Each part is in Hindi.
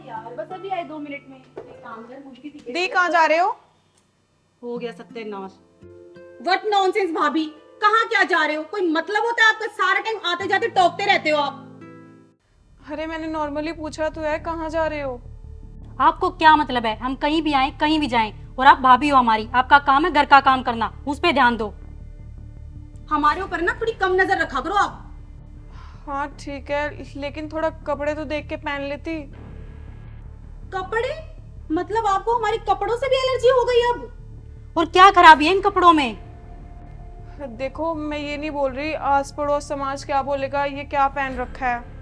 यार बस अभी आए 2 मिनट में। एक काम कर, पूछती थी दी कहाँ जा रहे हो गया सत्यानाश। व्हाट नॉनसेंस भाभी, कहाँ क्या जा रहे हो? कोई मतलब होता है आपका? सारा टाइम आते जाते टोकते रहते हो आप। अरे मैंने नॉर्मली पूछा तो है, कहाँ जा रहे हो? आपको क्या मतलब है? हम कहीं भी आए कहीं भी जाएं, और आप भाभी हो हमारी। आपका काम है घर का काम करना, उस पे ध्यान दो। हमारे ऊपर ना थोड़ी कम नजर रखा करो आप। हाँ ठीक है, लेकिन थोड़ा कपड़े तो देख के पहन लेती। कपड़े? मतलब आपको हमारे कपड़ों से भी एलर्जी हो गई अब? और क्या खराबी है इन कपड़ों में? देखो मैं ये नहीं बोल रही आस पड़ोस समाज क्या बोलेगा, ये क्या पहन रखा है।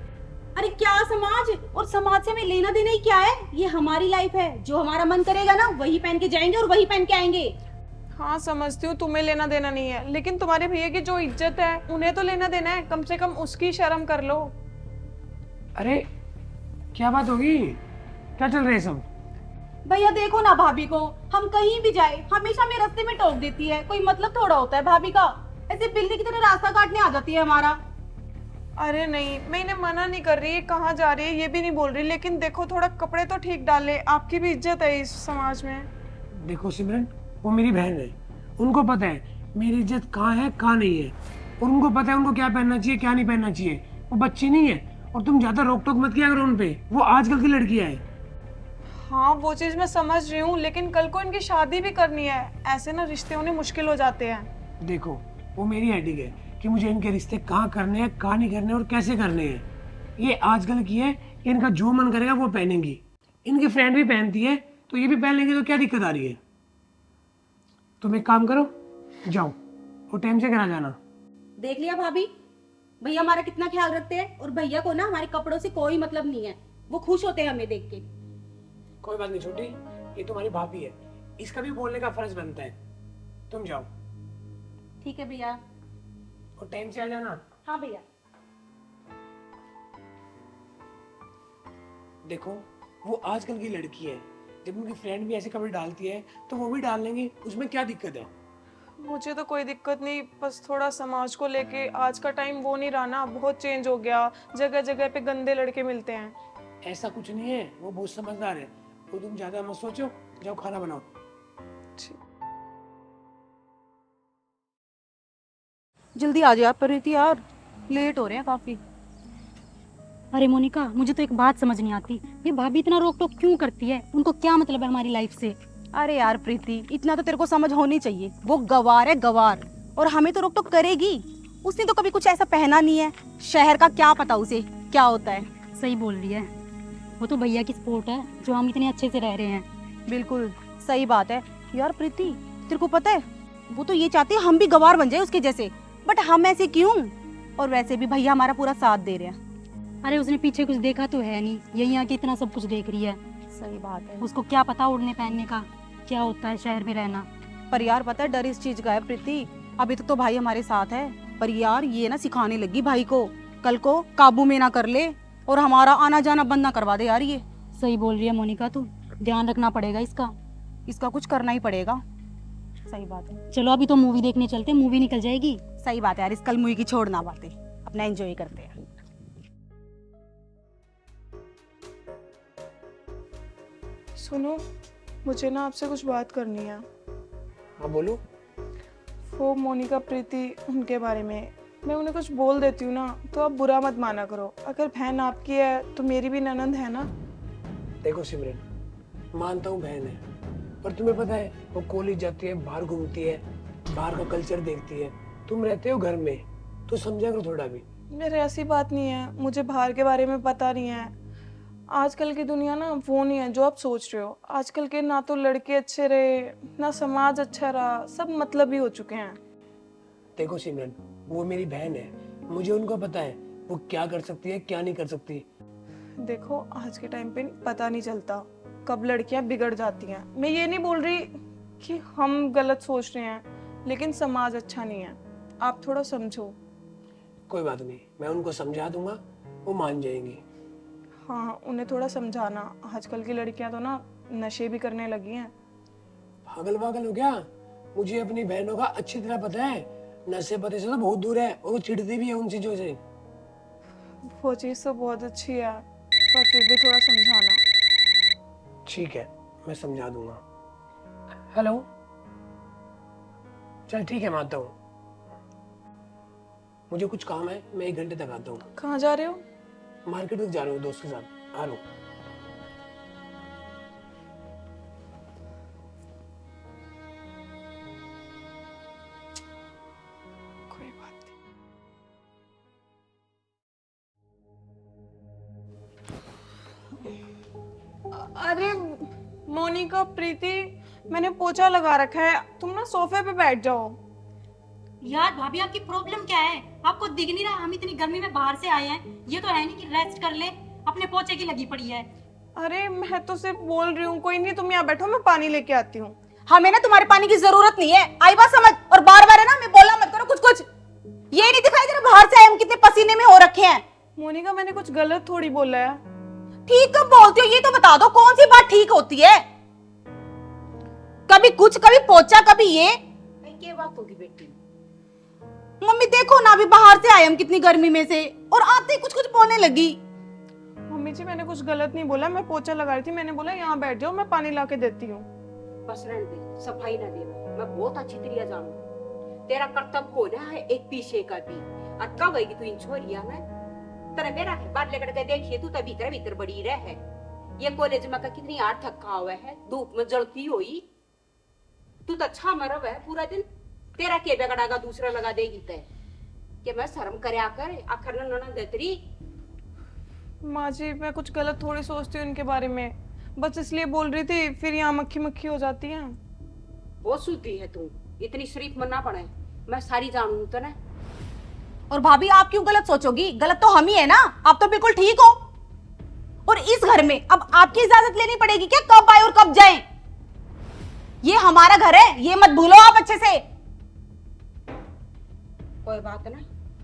अरे क्या समाज, और समाज से हमें लेना देना ही क्या है? ये हमारी लाइफ है, जो हमारा मन करेगा ना वही पहन के जाएंगे और वही पहन के आएंगे। हाँ समझती हूँ तुम्हें लेना देना नहीं है, लेकिन तुम्हारे भैया की जो इज्जत है उन्हें तो लेना देना है, कम से कम उसकी शर्म कर लो। अरे क्या बात होगी, क्या चल रहा है सब? भैया देखो ना भाभी को, हम कहीं भी जाए हमेशा हमें रास्ते में टोक देती है। कोई मतलब थोड़ा होता है भाभी का? ऐसे बिल्ली की तरह रास्ता काटने आ जाती है हमारा। अरे नहीं, मैं इन्हें मना नहीं कर रही, कहाँ जा रही है ये भी नहीं बोल रही, लेकिन देखो थोड़ा कपड़े तो ठीक डाले, आपकी भी इज्जत है इस समाज में। देखो सिमरन, वो मेरी बहन है, उनको पता है मेरी इज्जत कहाँ है कहाँ नहीं है, और उनको पता है उनको क्या पहनना चाहिए क्या नहीं पहनना चाहिए। वो बच्ची नहीं है, और तुम ज्यादा रोक टोक मत किया करो उन पे, वो आजकल की लड़कियां है। हाँ वो चीज मैं समझ रही हूँ, लेकिन कल को इनकी शादी भी करनी है, ऐसे ना रिश्ते होने मुश्किल हो जाते हैं। देखो वो मेरी हेडिक है कि मुझे इनके रिश्ते कहाँ करने हैं कहाँ नहीं करने और कैसे करने हैं। ये आजकल की है, इनका जो मन करेगा वो पहनेंगी। इनकी फ्रेंड भी पहनती है तो ये भी पहन लेंगे, तो क्या दिक्कत आ रही है? तुम एक काम करो, जाओ और टाइम से घर आ जाना। देख लिया भाभी, भैया हमारा कितना ख्याल रखते हैं, और भैया को ना हमारे कपड़ों से कोई मतलब नहीं है। वो खुश होते हैं हमें देख के। कोई बात नहीं छोटी, ये तुम्हारी भाभी है, इसका भी बोलने का फर्ज बनता है। तुम जाओ ठीक है भैया। और टाइम से आ जाना। हाँ भैया। देखो वो आजकल की लड़की है, जब उनकी फ्रेंड भी ऐसे कपड़े डालती है तो वो भी डाल लेंगे, उसमें क्या दिक्कत है? मुझे तो कोई दिक्कत नहीं, बस थोड़ा समाज को लेके आज का टाइम वो नहीं रहा ना, बहुत चेंज हो गया, जगह जगह पे गंदे लड़के मिलते हैं। ऐसा कुछ नहीं है, वो बहुत समझदार है। वो तुम ज्यादा मत सोचो, जाओ खाना बनाओ। जल्दी आ जाओ प्रीति यार, लेट हो रहे हैं काफी। अरे मोनिका, मुझे तो एक बात समझ नहीं आती, ये भाभी इतना रोक टोक क्यों करती है? उनको क्या मतलब है हमारी लाइफ से? अरे यार प्रीति, इतना तो तेरे को समझ होनी चाहिए, वो गवार है गवार, और हमें तो रोक टोक करेगी। उसने तो कभी कुछ ऐसा पहना नहीं है, शहर का क्या पता उसे क्या होता है। सही बोल रही है, वो तो भैया की सपोर्ट है जो हम इतने अच्छे से रह रहे हैं। बिल्कुल सही बात है। यार प्रीति, तेरे को पता है वो तो ये चाहती है हम भी गवार बन जाए उसके जैसे, बट हम ऐसे क्यों? और वैसे भी भैया हमारा पूरा साथ दे रहे हैं। अरे उसने पीछे कुछ देखा तो है नहीं, यही आके इतना सब कुछ देख रही है। सही बात है। उसको क्या पता उड़ने पहनने का क्या होता है शहर में रहना। पर यार पता है डर इस चीज का है प्रीति, अभी तक तो भाई हमारे साथ है, पर यार ये ना सिखाने लगी भाई को, कल को काबू में ना कर ले और हमारा आना जाना बंद ना करवा दे यार ये। सही बोल रही है मोनिका, तू ध्यान रखना पड़ेगा इसका। इसका कुछ करना ही पड़ेगा। सही बात है। चलो अभी तो मूवी देखने चलते, मूवी निकल जाएगी। सही बात है यार, इस कल मुई की छोड़ना बातें, अपना एंजॉय करते हैं। सुनो, मुझे ना आपसे कुछ बात करनी है। हाँ बोलो। वो मोनिका प्रीति उनके बारे में मैं उन्हें कुछ बोल देती हूँ ना, तो आप बुरा मत माना करो। अगर बहन आपकी है तो मेरी भी ननंद है ना। देखो सिमरन, मानता हूँ बहन है, पर तुम्हें पता है वो कॉलेज जाती है, बाहर घूमती है, बाहर का कल्चर देखती है, तुम रहते हो घर में, तो समझा करो थोड़ा भी। मेरे ऐसी बात नहीं है, मुझे बाहर के बारे में पता नहीं है। आजकल की दुनिया ना वो नहीं है जो आप सोच रहे हो। आजकल के ना तो लड़के अच्छे रहे ना समाज अच्छा रहा, सब मतलबी हो चुके हैं। देखो सिमरन, वो मेरी बहन है, मुझे उनको पता है वो क्या कर सकती है क्या नहीं कर सकती। देखो आज के टाइम पे पता नहीं चलता कब लड़कियां बिगड़ जाती हैं। मैं ये नहीं बोल रही कि हम गलत सोच रहे हैं, लेकिन समाज अच्छा नहीं है, आप थोड़ा समझो। कोई बात नहीं, मैं उनको समझा दूंगा, वो मान जाएंगी। हाँ उन्हें थोड़ा समझाना, आजकल की लड़कियां तो ना नशे भी करने लगी हैं। पागल पागल हो क्या? मुझे अपनी बहनों का अच्छी तरह पता है, नशे पते से तो बहुत दूर है, और वो चिढ़ती भी है उन चीजों से। वो चीज़ तो बहुत अच्छी है, पर फिर भी थोड़ा समझाना। ठीक है, मैं समझा दूंगा। हेलो, चल ठीक है, मैं आता हूँ। मुझे कुछ काम है, मैं 1 घंटे तक आता हूँ। कहाँ जा रहे हो? मार्केट तक जा रहा हूँ, दोस्त के साथ आ रहा हूँ। कोई बात नहीं। अरे मोनिका, प्रीति, मैंने पोछा लगा रखा है, तुम ना सोफे पे बैठ जाओ। यार भाभी आपकी प्रॉब्लम क्या है? आपको दिख नहीं रहा हम इतनी गर्मी में बाहर से आए हैं? ये तो है नहीं कि रेस्ट कर ले, अपने पोछे की लगी पड़ी है। अरे मैं तो सिर्फ बोल रही हूँ, कोई नहीं, तुम यहाँ बैठो, मैं पानी लेके आती हूँ। हमें ना तुम्हारे पानी की जरूरत नहीं है, आई बात समझ। और बार बार है ना मैं बोला मत करो कुछ कुछ। ये नहीं दिखाई दे रहा बाहर से आए हम कितने पसीने में हो रखे हैं। मोनिका, मैंने कुछ गलत थोड़ी बोला है। ठीक कब बोलती हो ये तो बता दो, कौन सी बात ठीक होती है? कभी कुछ, कभी पोछा, कभी ये। क्या बात होगी बेटी? मम्मी देखो ना, अभी बाहर से आए हम कितनी गर्मी में से, और आते ही कुछ कुछ बोलने लगी। मम्मी जी, मैंने कुछ गलत नहीं बोला, मैं पोछा लगा रही थी, मैंने बोला यहाँ बैठ जाओ, मैं पानी ला के देती हूँ। बस रहने दे, सफाई ना दे, मैं बहुत अच्छी तरह जानू। तेरा कर्तव्य को ना है एक पीछे का भी। और कब आएगी तू इन छोरिया में? तेरा मेरा है बात लेकर के देखिए, तू तो भीतर भीतर बड़ी रह है। ये कॉलेज में का कितनी आड़ थका हुआ है, धूप में जलती हुई। तू तो अच्छा मरब है पूरा दिन। तेरा के बिगड़ागा दूसरा लगा देगी तय कि मैं शर्म करया कर आखिर ननद देतरी। माँ जी, मैं कुछ गलत थोड़ी सोचती हूँ इनके बारे में, बस इसलिए बोल रही थी, फिर यहाँ मक्खी मक्खी हो जाती है। वो सूती है तू, इतनी शरीफ मना पड़े, मैं सारी जानू तो ना। और भाभी आप क्यों गलत सोचोगी? गलत तो हम ही है ना, आप तो बिल्कुल ठीक हो। और इस घर में अब आपकी इजाजत लेनी पड़ेगी क्या, कब आए और कब जाएं? ये हमारा घर है, ये मत भूलो आप अच्छे से। कोई बात ना,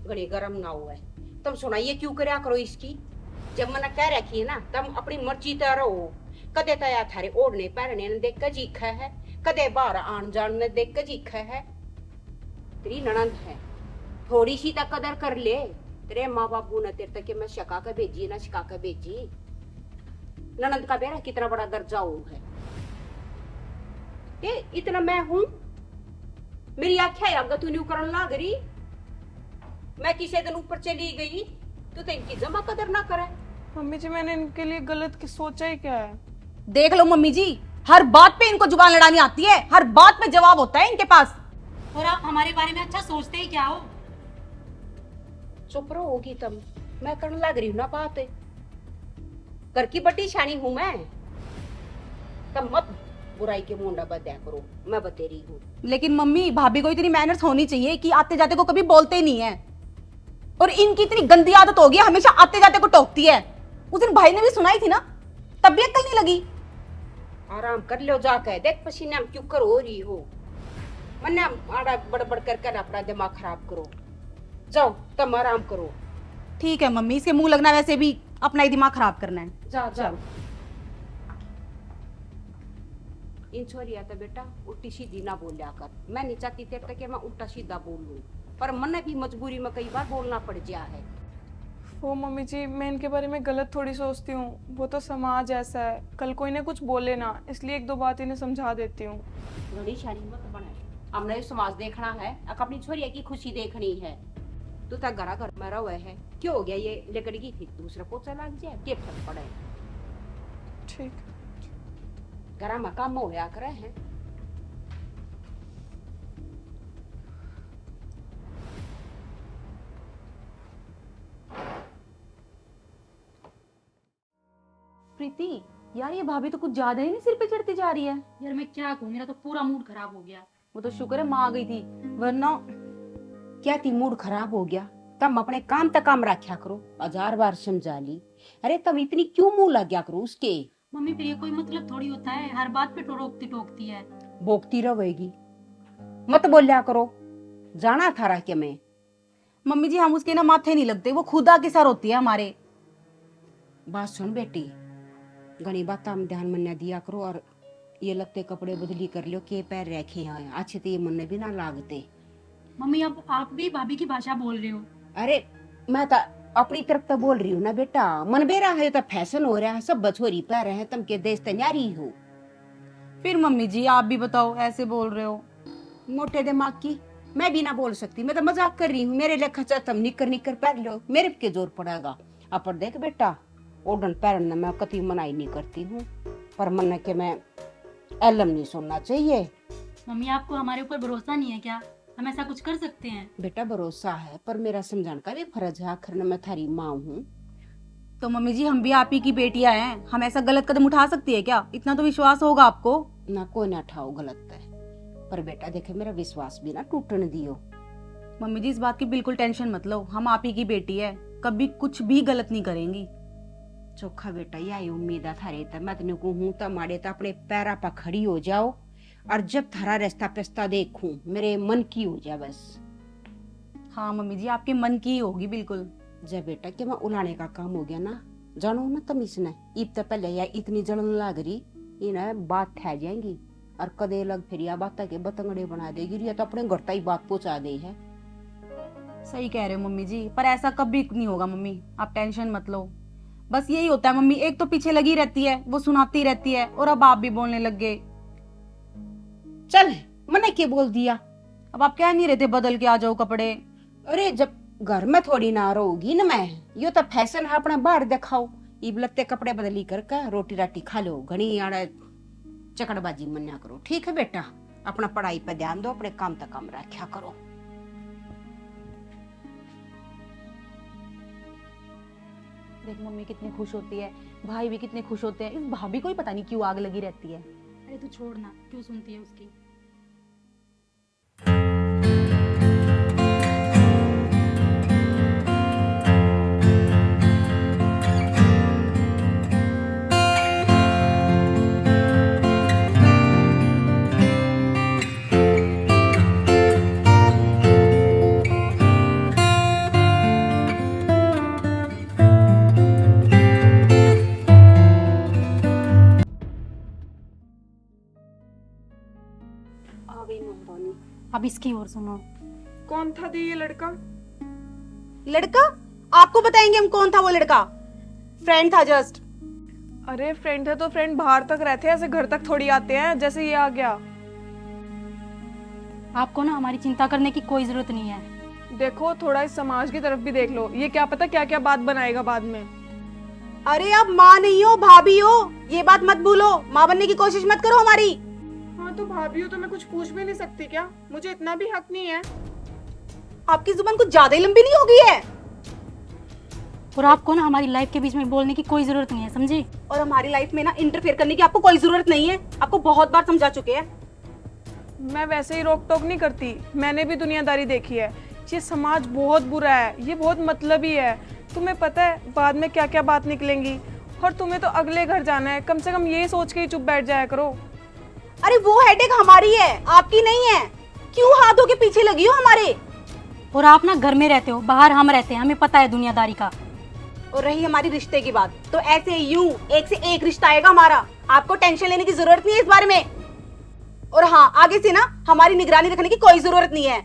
घड़ी गरम ना हुआ है। तुम सुनाइए क्यों करया करो इसकी? जब मैंने कह रखी है ना, तुम अपनी मर्जी तय रहो। कदे तया थारे ओढ़ने पहनने ने देख के जीखा है, कदे बाहर आन जान ने देख के जीखा है। तेरी ननंद है, थोड़ी सी तक कदर कर ले। तेरे माँ बापू ने तेरे तक मैं शिका के भेजी ना शिका के भेजी। ननंद का बेरा कितना बड़ा दर्जा हो है। ये इतना मैं हूं, मेरी आख्या आगे तू न्यू करन लाग रही। मैं किसी दिन ऊपर चली गई तो इनकी जमा कदर ना करे। मम्मी जी, मैंने इनके लिए गलत सोचा ही क्या है? देख लो मम्मी जी, हर बात पे इनको जुबान लड़ानी आती है, हर बात पे जवाब होता है इनके पास। और आप हमारे बारे में अच्छा सोचते ही क्या हो? चुप रहो होगी तुम, मैं करने लग रही हूँ ना बात। घर की बड़ी शानी हूं मैं। तुम मत बुराई के मुंडा बदया करो, मैं बतेरी हूँ। लेकिन मम्मी, भाभी को इतनी मैनर्स होनी चाहिए कि आते जाते को कभी बोलते ही नहीं है। और इनकी इतनी गंदी आदत हो गई है, हमेशा आते जाते को टोकती है। उस दिन भाई ने भी सुनाई थी ना, तब भी अक्ल नहीं लगी। आराम कर लो जाकर, देख पसीना क्यों कर हो रही हो। मन्ना आड़ा बड़बड़ कर अपना दिमाग खराब करो। जाओ तुम आराम करो। ठीक है मम्मी, इसके मुंह लगना वैसे भी अपना ही दिमाग खराब करना है। जा जाओ। इन छोरिया तो बेटा उल्टी सीधी ना बोलिया कर। मैं नहीं चाहती तेरे तक कि मैं उल्टा सीधा बोल लूं, पर मन भी मजबूरी में कई बार बोलना पड़ गया है। वो मम्मी जी, मैं इनके बारे में गलत थोड़ी सोचती हूँ, वो तो समाज ऐसा है, कल कोई ने कुछ बोले ना, इसलिए 1-2 बात इन्हें समझा देती हूँ। घड़ी शानी मत बने, हमने समाज देखना है, अपनी छोरिया की खुशी देखनी है। तू तो घरा घर मरा हुआ है, क्यों हो गया ये लेकर गई थी दूसरा पोछा लग जाए, के फर्क पड़े। ठीक। घरा में काम होया करे हैं। प्रीति, यार ये भाभी तो कुछ ज्यादा ही नहीं सिर पे चढ़ती जा रही है। यार मैं क्या कहूँ, मेरा तो पूरा मूड खराब हो गया। वो तो शुक्र है माँ आ गई थी, वरना क्या थी मूड खराब हो गया? तुम अपने काम तक काम रखा करो, 1000 बार समझा ली। अरे तुम इतनी क्यों मुंह लग गया करो उसके? मम्मी फिर ये कोई मतलब थोड़ी होता है, हर बात पे टोकती टोकती है। भोगती रहेगी, मत बोलिया करो। जाना था रहा के मैं। मम्मी जी हम उसके ना माथे नहीं लगते, वो खुदा के सर होती है हमारे। बात सुन बेटी, घनी बात हम ध्यान मन न दिया करो, और ये लगते कपड़े बदली कर लो के पैर रखे हैं अच्छे, तो ये मन भी ना लागते। मम्मी अब आप भी भाभी की भाषा बोल रहे हो। अरे मैं तो अपनी तरफ तो बोल रही हूँ ना बेटा, मन बेरा है तो फैशन हो रहा है, सब बछोरी पह रहे हैं, तुम के देश तैयारी हो। फिर मम्मी जी आप भी बताओ, ऐसे बोल रहे हो। मोटे दिमाग की मैं भी ना बोल सकती, मैं तो मजाक कर रही हूँ। मेरे लिए खचा तुम निकर निकर पहन लो, मेरे के जोर पड़ेगा। अपन देख बेटा, ओडन पहनना मैं कति मनाई नहीं करती हूँ, पर मन के मैं एलम नहीं सुनना चाहिए। मम्मी आपको हमारे ऊपर भरोसा नहीं है क्या? हम ऐसा कुछ कर सकते हैं? बेटा भरोसा है, पर मेरा समझाने का भी फर्ज है, आखिर में मैं थारी माँ हूँ। तो मम्मी जी हम भी आप ही की बेटियां हैं, हम ऐसा गलत कदम उठा सकती है क्या? इतना तो विश्वास होगा आपको। ना कोई ना ठाओ गलत है, पर बेटा देखे मेरा विश्वास भी ना टूटने दियो। मम्मी जी इस बात की बिल्कुल टेंशन मत लो, हम आप ही की बेटी है, कभी कुछ भी गलत नहीं करेंगी। चोखा बेटा यही उम्मीद है थारे तो मैं तेन कहूँ तो माड़े तो अपने पैरा पर खड़ी हो जाओ, और जब थारा रास्ता पेस्ता देखूं मेरे मन की हो जाए बस। हाँ मम्मी जी आपके मन की ही होगी बिल्कुल। जब बेटा कि मैं उलाने का काम हो गया ना, जानो ना तुम इसने ईब तो पहले या इतनी जलन लग रही, इन्हें बात ठह जाएंगी और कदे लग फिर या बात के बतंगड़े बना देगी, या तो अपने घर तक बात पहुंचा दे है। सही कह रहे हो मम्मी जी, पर ऐसा कभी नहीं होगा मम्मी, आप टेंशन मत लो। बस यही होता है मम्मी, एक तो पीछे लगी रहती है, वो सुनाती रहती है, और अब आप भी बोलने लग गए। चल मैंने क्या बोल दिया? अब आप कह नहीं रहे थे बदल के आ जाओ कपड़े? अरे जब घर में थोड़ी ना रहोगी ना मैं, यो तो फैशन है, अपने बाहर दिखाओ। ईब लगते कपड़े बदली करके रोटी राटी खा लो, घनी आड़ा चकड़बाजी मन्या करो। ठीक है बेटा, अपना पढ़ाई पे ध्यान दो, अपने काम तक काम रखा करो। देख मम्मी कितनी खुश होती है, भाई भी कितने खुश होते हैं, इस भाभी को ही पता नहीं क्यों आग लगी रहती है। अरे तू छोड़ ना, क्यों सुनती है उसकी? अब इसकी ओर सुनो। कौन था दी ये लड़का? लड़का? आपको बताएंगे हम कौन था वो लड़का। फ्रेंड था जस्ट। अरे फ्रेंड है तो फ्रेंड बाहर तक रहते हैं, ऐसे घर तक थोड़ी आते हैं जैसे ये आ गया। आपको ना हमारी चिंता करने की कोई जरूरत नहीं है। देखो थोड़ा इस समाज की तरफ भी देख लो, ये क्या पता क्या क्या बात बनाएगा बाद में। अरे आप माँ नहीं हो, भाभी हो, ये बात मत भूलो। माँ बनने की कोशिश मत करो हमारी। हाँ तो भाभी हो तो मैं कुछ पूछ भी नहीं सकती क्या? मुझे इतना भी हक नहीं है? आपकी जुबान कुछ ज्यादा ही लंबी नहीं हो गई है? और आपको ना हमारी लाइफ के बीच में बोलने की कोई जरूरत नहीं है, समझे? और हमारी लाइफ में ना इंटरफेयर करने की आपको कोई जरूरत नहीं है, आपको बहुत बार समझा चुके हैं। मैं वैसे ही रोक टोक नहीं करती, मैंने भी दुनियादारी देखी है। ये समाज बहुत बुरा है, ये बहुत मतलबी है। तुम्हें पता है बाद में क्या क्या बात निकलेंगी, और तुम्हें तो अगले घर जाना है, कम से कम यही सोच के ही चुप बैठ जाया करो। अरे वो हेडेक हमारी है, आपकी नहीं है। क्यों हाथों के पीछे लगी हो हमारे? और आप ना घर में रहते हो, बाहर हम रहते हैं, हमें पता है दुनियादारी का। और रही हमारी रिश्ते की बात, तो ऐसे यूं एक से एक रिश्ता आएगा हमारा, आपको टेंशन लेने की जरूरत नहीं है इस बारे में। और हाँ, आगे से ना हमारी निगरानी रखने की कोई जरूरत नहीं है।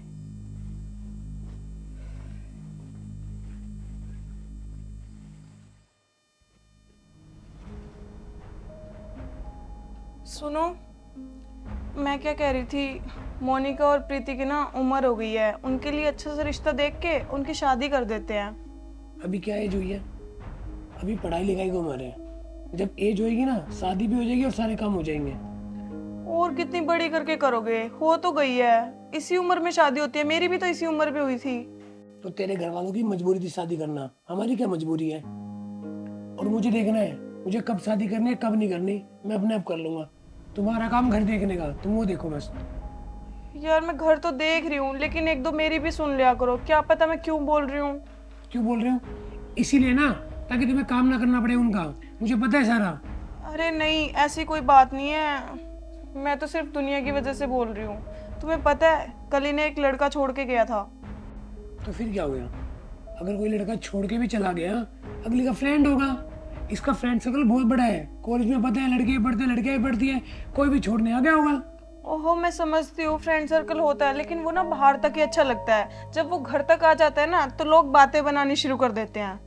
सुनो, मैं क्या कह रही थी, मोनिका और प्रीति की ना उम्र हो गई है, उनके लिए अच्छा सा रिश्ता देख के उनकी शादी कर देते हैं। अभी क्या एज हुई है? अभी पढ़ाई लिखाई की उम्र है। जब एज होएगी ना, शादी भी हो जाएगी और सारे काम हो जाएंगे। और कितनी बड़ी करके करोगे? हो तो गई है, इसी उम्र में शादी होती है, मेरी भी तो इसी उम्र पे हुई थी। तो तेरे घर वालों की मजबूरी थी शादी करना, हमारी क्या मजबूरी है? और मुझे देखना है, मुझे कब शादी करनी है कब नहीं करनी, मैं अपने आप कर लूंगा। तुम्हारा काम घर देखने का, तुम वो देखो बस। यार मैं घर तो देख रही हूँ, लेकिन एक दो मेरी भी सुन लिया करो। क्या पता मैं क्यों बोल रही हूँ? क्यों बोल रहे हो? इसीलिए ना, ताकि तुम्हें काम ना करना पड़े उनका, मुझे पता है सारा। अरे नहीं, ऐसी कोई बात नहीं है, मैं तो सिर्फ दुनिया की वजह से बोल रही हूँ। तुम्हें पता है कल इन्हें एक लड़का छोड़ के गया था। तो फिर क्या हो गया? अगर कोई लड़का छोड़ के भी चला गया, अगली का फ्रेंड होगा। इसका फ्रेंड सर्कल बहुत बड़ा है, कॉलेज में पता है लड़के भी पढ़ते हैं, लड़कियां भी पढ़ती है, कोई भी छोड़ने आ गया होगा। ओहो, मैं समझती हूँ फ्रेंड सर्कल होता है, लेकिन वो ना बाहर तक ही अच्छा लगता है। जब वो घर तक आ जाता है ना तो लोग बातें बनानी शुरू कर देते हैं।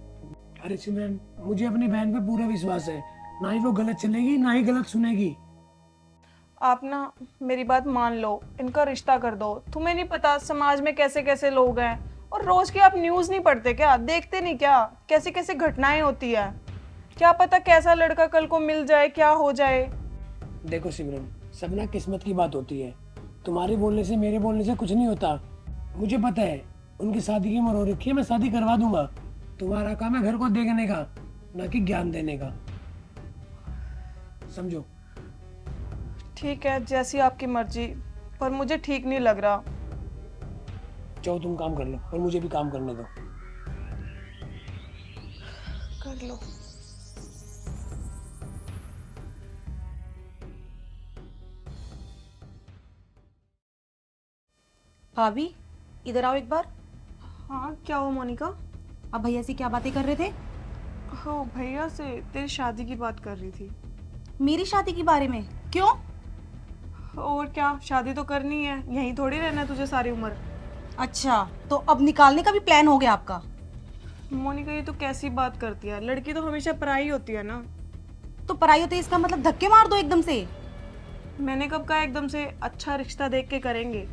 अरे सिमरन, मुझे अपनी बहन पे पूरा विश्वास है, ना ही वो गलत चलेगी ना ही गलत सुनेगी। आप ना मेरी बात मान लो, इनका रिश्ता कर दो। तुम्हें नहीं पता समाज में कैसे कैसे लोग हैं, और रोज के आप न्यूज़ नहीं पढ़ते क्या? देखते नहीं क्या कैसे कैसे घटनाएं होती है? क्या पता कैसा लड़का कल को मिल जाए, क्या हो जाए। देखो सिमरन, सब ना किस्मत की बात होती है। तुम्हारे बोलने से मेरे बोलने से कुछ नहीं होता। मुझे पता है उनकी शादी की उम्र हो रखी है, मैं शादी करवा दूंगा। तुम्हारा काम है घर को देखने का, ना कि ज्ञान देने का, समझो। ठीक है, जैसी आपकी मर्जी, पर मुझे ठीक नहीं लग रहा। चाहो तुम काम कर लो और मुझे भी काम करने दो। कर लो। भाभी इधर आओ एक बार। हाँ, क्या हो मोनिका? अब भैया से क्या बातें कर रहे थे? हो, भैया से तेरी शादी की बात कर रही थी। मेरी शादी के बारे में? क्यों? और क्या, शादी तो करनी है, यहीं थोड़ी रहना है तुझे सारी उम्र। अच्छा, तो अब निकालने का भी प्लान हो गया आपका? मोनिका, ये तो कैसी बात करती है? लड़की तो हमेशा पराई होती है ना। तो पराई होती है इसका मतलब धक्के मार दो एकदम से? मैंने कब कहा एकदम से? अच्छा रिश्ता देख के करेंगे।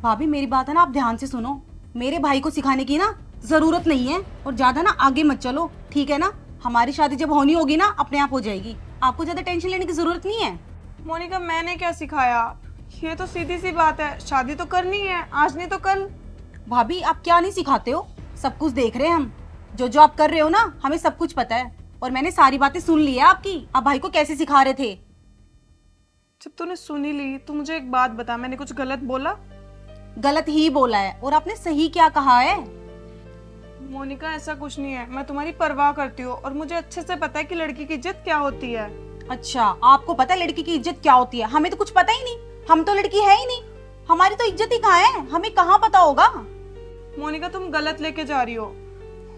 भाभी मेरी बात है ना, आप ध्यान से सुनो। मेरे भाई को सिखाने की ना जरूरत नहीं है, और ज्यादा ना आगे मत चलो, ठीक है ना? हमारी शादी जब होनी होगी ना अपने आप हो जाएगी, आपको ज्यादा टेंशन लेने की जरूरत नहीं है। मोनिका, मैंने क्या सिखाया? ये तो सीधी सी बात है, शादी तो करनी है, आज नहीं तो कल। भाभी आप क्या नहीं सिखाते हो? सब कुछ देख रहे हैं हम, जो जो आप कर रहे हो ना, हमें सब कुछ पता है, और मैंने सारी बातें सुन ली है आपकी। आप भाई को कैसे सिखा रहे थे? जब तूने सुनी ली तो मुझे एक बात बता, मैंने कुछ गलत बोला? गलत ही बोला है, और आपने सही क्या कहा है? मोनिका, ऐसा कुछ नहीं है, मैं तुम्हारी परवाह करती हूँ, और मुझे अच्छे से पता है कि लड़की की इज्जत क्या होती है। अच्छा, आपको पता है लड़की की इज्जत क्या होती है? हमें तो कुछ पता ही नहीं, हम तो लड़की है ही नहीं, हमारी तो इज्जत ही कहाँ है, हमें कहाँ पता होगा? मोनिका, तुम गलत लेके जा रही हो,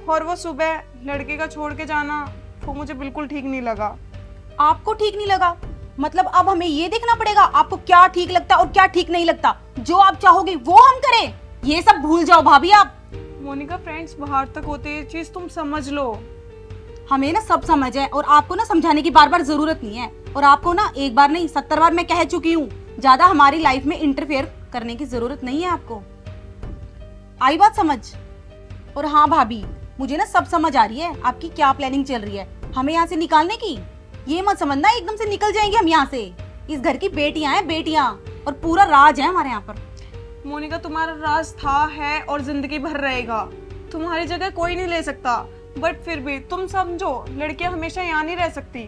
और वो सुबह लड़के का छोड़ के जाना वो मुझे बिल्कुल ठीक नहीं लगा। आपको ठीक नहीं लगा? मतलब अब हमें ये देखना पड़ेगा आपको क्या ठीक लगता है और क्या ठीक नहीं लगता। जो आप चाहोगे वो हम करें, ये सब भूल जाओ भाभी आप। मोनिका, फ्रेंड्स बाहर तक होते हैं, ये चीज तुम समझ लो। हमें ना सब समझ है, और आपको ना समझाने की बार बार जरूरत नहीं है, और आपको ना एक बार नहीं 70 बार मैं कह चुकी हूँ, ज्यादा हमारी लाइफ में इंटरफेयर करने की जरूरत नहीं है आपको। आई बात समझ? और हाँ भाभी, मुझे ना सब समझ आ रही है आपकी क्या प्लानिंग चल रही है हमें यहाँ से निकालने की। ये मत समझना एकदम से निकल जाएंगे हम यहाँ से। इस घर की बेटियां हैं, बेटियां, और पूरा राज है हमारे यहाँ पर। मोनिका, तुम्हारा राज था, है और जिंदगी भर रहेगा। तुम्हारी जगह कोई नहीं ले सकता, बट फिर भी तुम समझो, लड़कियां हमेशा यहाँ नहीं रह सकती।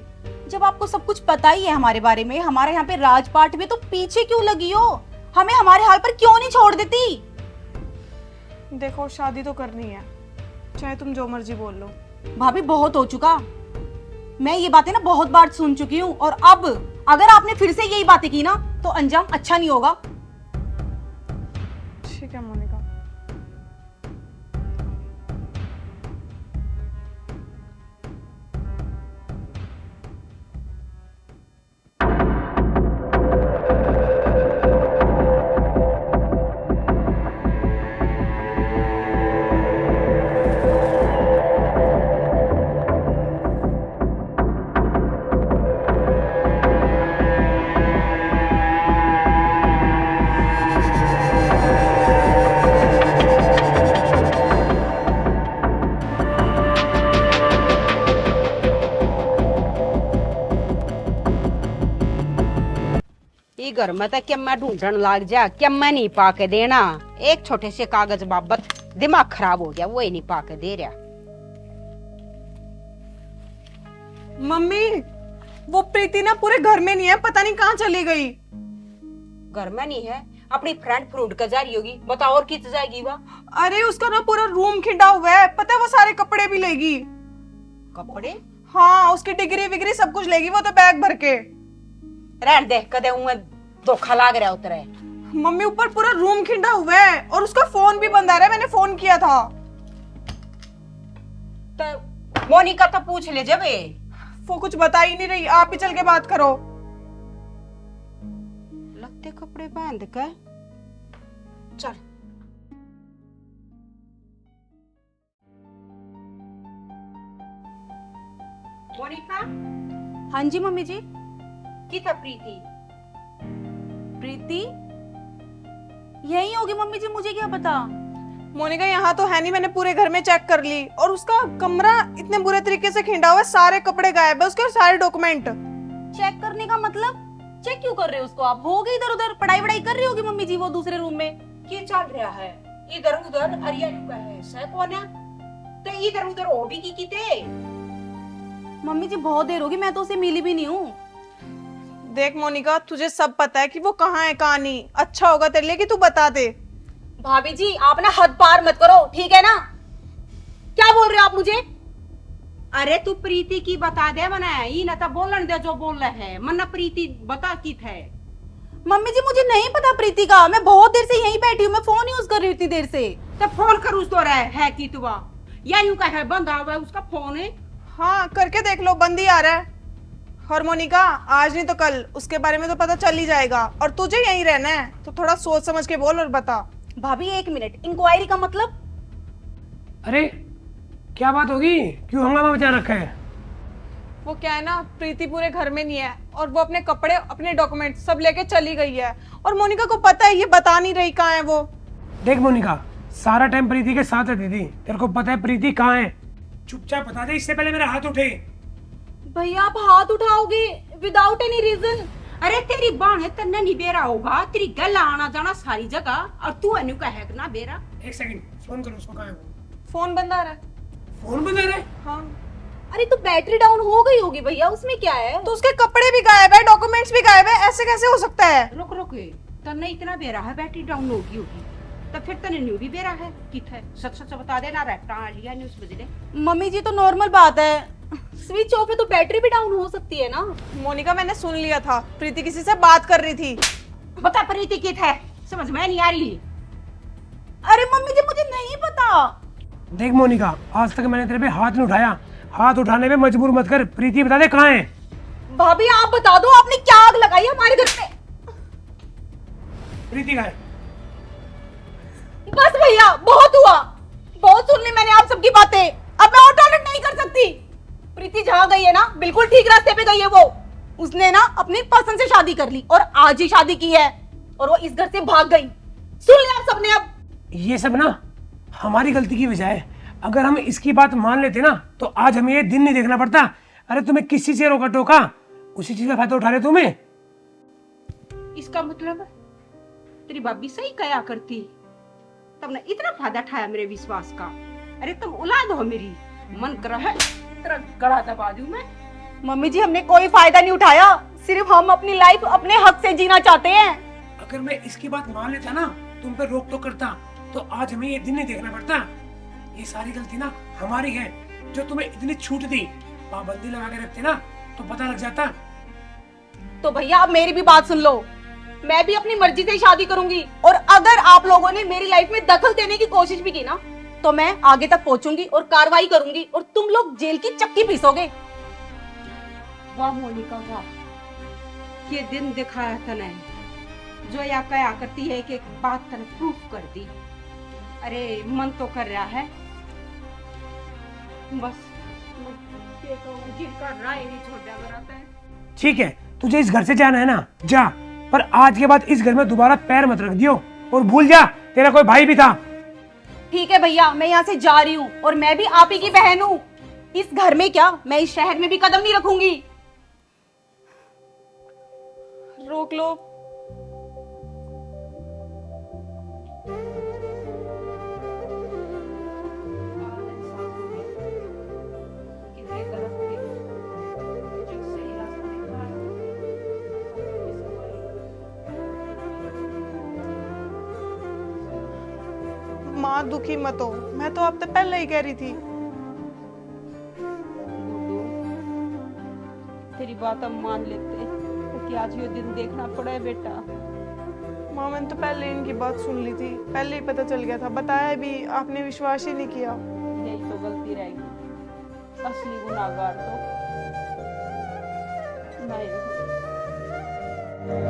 जब आपको सब कुछ पता ही है हमारे बारे में, हमारे यहाँ पे राजपाट में, तो पीछे क्यों लगी हो? हमें हमारे हाल पर क्यों नहीं छोड़ देती? देखो, शादी तो करनी है, चाहे तुम जो मर्जी बोल लो। भाभी बहुत हो चुका, मैं ये बातें ना बहुत बार सुन चुकी हूँ, और अब अगर आपने फिर से यही बातें की ना तो अंजाम अच्छा नहीं होगा। ठीक है मोनिका। ई घर में तो क्या ढूंढने लग जा, क्या मैं नहीं पाके देना। एक छोटे से कागज बाबत दिमाग खराब हो गया, वो ही नहीं पाके दे रहा। मम्मी, वो प्रीति ना पूरे घर में नहीं है, पता नहीं कहाँ चली गई। घर में नहीं है, अपनी फ्रेंड फ्रूट का जा रही होगी। बताओ और कित जाएगी वह? अरे उसका ना पूरा रूम खिंडा हुआ है, पता है वो सारे कपड़े भी लेगी। कपड़े? हाँ, उसकी डिग्री विग्री सब कुछ लेगी वो तो, बैग भर के। रहने दे, कदे उन्हें धोखा लाग रहा उतरे। मम्मी, ऊपर पूरा रूम खिंडा हुआ है, और उसका फोन भी बंद आ रहा है, मैंने फोन किया था। तो मोनिका तो पूछ ले जब। वो कुछ बता ही नहीं रही, आप ही चल के बात करो। इतने कपड़े बांध कर चल। मोनिका हाँ जी मम्मी जी। की था प्रीति? प्रीति यही होगी मम्मी जी, मुझे क्या पता। मोनिका यहाँ तो है नहीं, मैंने पूरे घर में चेक कर ली और उसका कमरा इतने बुरे तरीके से खिंडा हुआ है, सारे कपड़े गायब है उसके और सारे डॉक्यूमेंट। चेक करने का मतलब? चेक क्यों कर रहे हो उसको आप? हो गई इधर उधर पढ़ाई वढ़ाई कर रही होगी मम्मी जी वो दूसरे रूम में। क्या चल रहा है इधर उधर? अरिया का है सह कौन है तो इधर उधर हो भी की किते? मम्मी जी बहुत देर होगी, मैं तो उसे मिली भी नहीं हूँ। देख मोनिका, तुझे सब पता है कि वो कहाँ है कहाँ नहीं। अच्छा होगा तेरे लिए कि तू बता दे। भाभी जी आप ना हद पार मत करो, ठीक है ना? क्या बोल रहे हो आप मुझे? अरे तू प्रीति की बता दे मना ये ना तो बोलन दे जो बोल रहे है मना प्रीति बता की थे। मम्मी जी मुझे नहीं पता प्रीति का, मैं बहुत देर से यहीं बैठी हूँ, मैं फोन यूज कर रही हूँ इतनी देर से। तो फोन कर उस तो रहे है कि तू या यूं का है बंद हुआ है उसका फोन है। हाँ करके देख लो, बंद ही आ रहा है। और मोनिका आज नहीं तो कल उसके बारे में तो पता चल ही जाएगा और तुझे यहीं रहना है तो थोड़ा सोच समझ के बोल और बता। भाभी एक मिनट, इंक्वायरी का मतलब? अरे क्या बात होगी, क्यों हंगामा मचा रखा है? वो क्या है ना, प्रीति पूरे घर में नहीं है और वो अपने कपड़े अपने डॉक्यूमेंट सब लेके चली गई है और मोनिका को पता है ये बता नहीं रही कहाँ है वो। देख मोनिका, सारा टाइम प्रीति के साथ रहती थी, तेरे को पता है प्रीति कहाँ है? चुपचाप बता दे, इससे पहले मेरा हाथ उठे। भैया आप हाथ उठाओगे विदाउट एनी रीजन? अरे तेरी बाण है तन्ने नहीं बेरा होगा, तेरी गल आना जाना सारी जगह और तू अनु का है ना बेरा। एक सेकंड फोन करो उसको, कहाँ है वो? फोन बंद आ रहा है। फोन बंद आ रहा है? हाँ अरे तो बैटरी डाउन हो गई होगी भैया, उसमें क्या है? तो उसके कपड़े भी गायब है, डॉक्यूमेंट्स भी गायब है, ऐसे कैसे हो सकता है? रुक रुक तन्ने इतना बेरा है बैटरी डाउन होगी तो फिर तने न्यू भी बेरा है कित है सच सच बता देना रैपटा लिया न्यूज़ बजले। मम्मी जी तो नॉर्मल बात है, स्विच ऑफ है तो बैटरी भी डाउन हो सकती है ना। मोनिका मैंने सुन लिया था, प्रीति किसी से बात कर रही थी। बता प्रीति कित है, समझ में नहीं आ रही। अरे मम्मी जी मुझे नहीं पता। देख मोनिका, आज तक मैंने तेरे पे हाथ नहीं उठाया, हाथ उठाने पे मजबूर मत कर। प्रीति बता दे कहाँ है? भाभी आप बता दो, आपने क्या आग लगाई हमारे घर पे? प्रीति कहाँ है? बस भैया बहुत हुआ, बहुत सुन ली मैंने आप सबकी बातें, अब मैं और टॉयलेट नहीं कर सकती। प्रीति जहाँ गई है ना बिल्कुल ठीक रास्ते पे गई है वो। उसने ना अपनी पसंद से शादी कर ली और आज ही शादी की है और वो इस घर से भाग गई। सुन लिया आप सबने? अब ये सब ना हमारी गलती की वजह है, अगर हम इसकी बात मान लेते ना तो आज हमें ये दिन नहीं देखना पड़ता। अरे तुम्हें किस चीज से रोका टोका, उसी चीज का फायदा उठा रहे तुम्हें। इसका मतलब तेरी भाभी सही कया करती तब ना इतना फायदा उठाया मेरे विश्वास का। अरे तुम औलाद हो मेरी, मन कर है तेरा गला दबा दूं मैं। मम्मी जी हमने कोई फायदा नहीं उठाया, सिर्फ हम अपनी लाइफ अपने हक से जीना चाहते हैं। अगर मैं इसकी बात मान लेता ना, तुम पे रोक टोक करता तो आज हमें ये दिन नहीं देखना पड़ता। ये सारी गलती ना हमारी है, जो तुम्हें इतनी छूट दी, पाबंदी लगा के रखते ना तो पता लग जाता। तो भैया आप मेरी भी बात सुन लो, मैं भी अपनी मर्जी से ही शादी करूंगी और अगर आप लोगों ने मेरी लाइफ में दखल देने की कोशिश भी की ना तो मैं आगे तक पहुंचूंगी और कार्रवाई करूंगी और तुम लोग जेल की चक्की पीसोगे। वाह मोनिका वाह, ये दिन दिखाया तने जो या कया करती है कि एक बात तने प्रूफ कर दी। अरे मन तो कर रहा है बस जिनका राय नहीं छोड़ा बनाता है। ठीक है, तुझे इस घर से जाना है ना जा, पर आज के बाद इस घर में दोबारा पैर मत रख दियो और भूल जा तेरा कोई भाई भी था। ठीक है भैया, मैं यहाँ से जा रही हूँ और मैं भी आप ही की बहन हूँ। इस घर में क्या, मैं इस शहर में भी कदम नहीं रखूंगी। रोक लो। कितने गलत थे, जो सही रास्ता दिखाया। माँ दुखी मत हो, मैं तो आपसे पहले ही कह रही थी। तेरी बात हम मान लेते क्योंकि आज ये दिन देखना पड़ा है बेटा। माँ मैंने तो पहले इनकी बात सुन ली थी, पहले ही पता चल गया था, बताया भी आपने विश्वास ही नहीं किया। यही तो गलती रहेगी, असली गुनाहगार तो मैं ही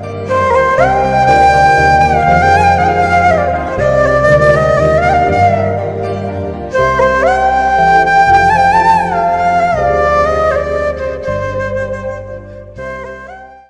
हूँ।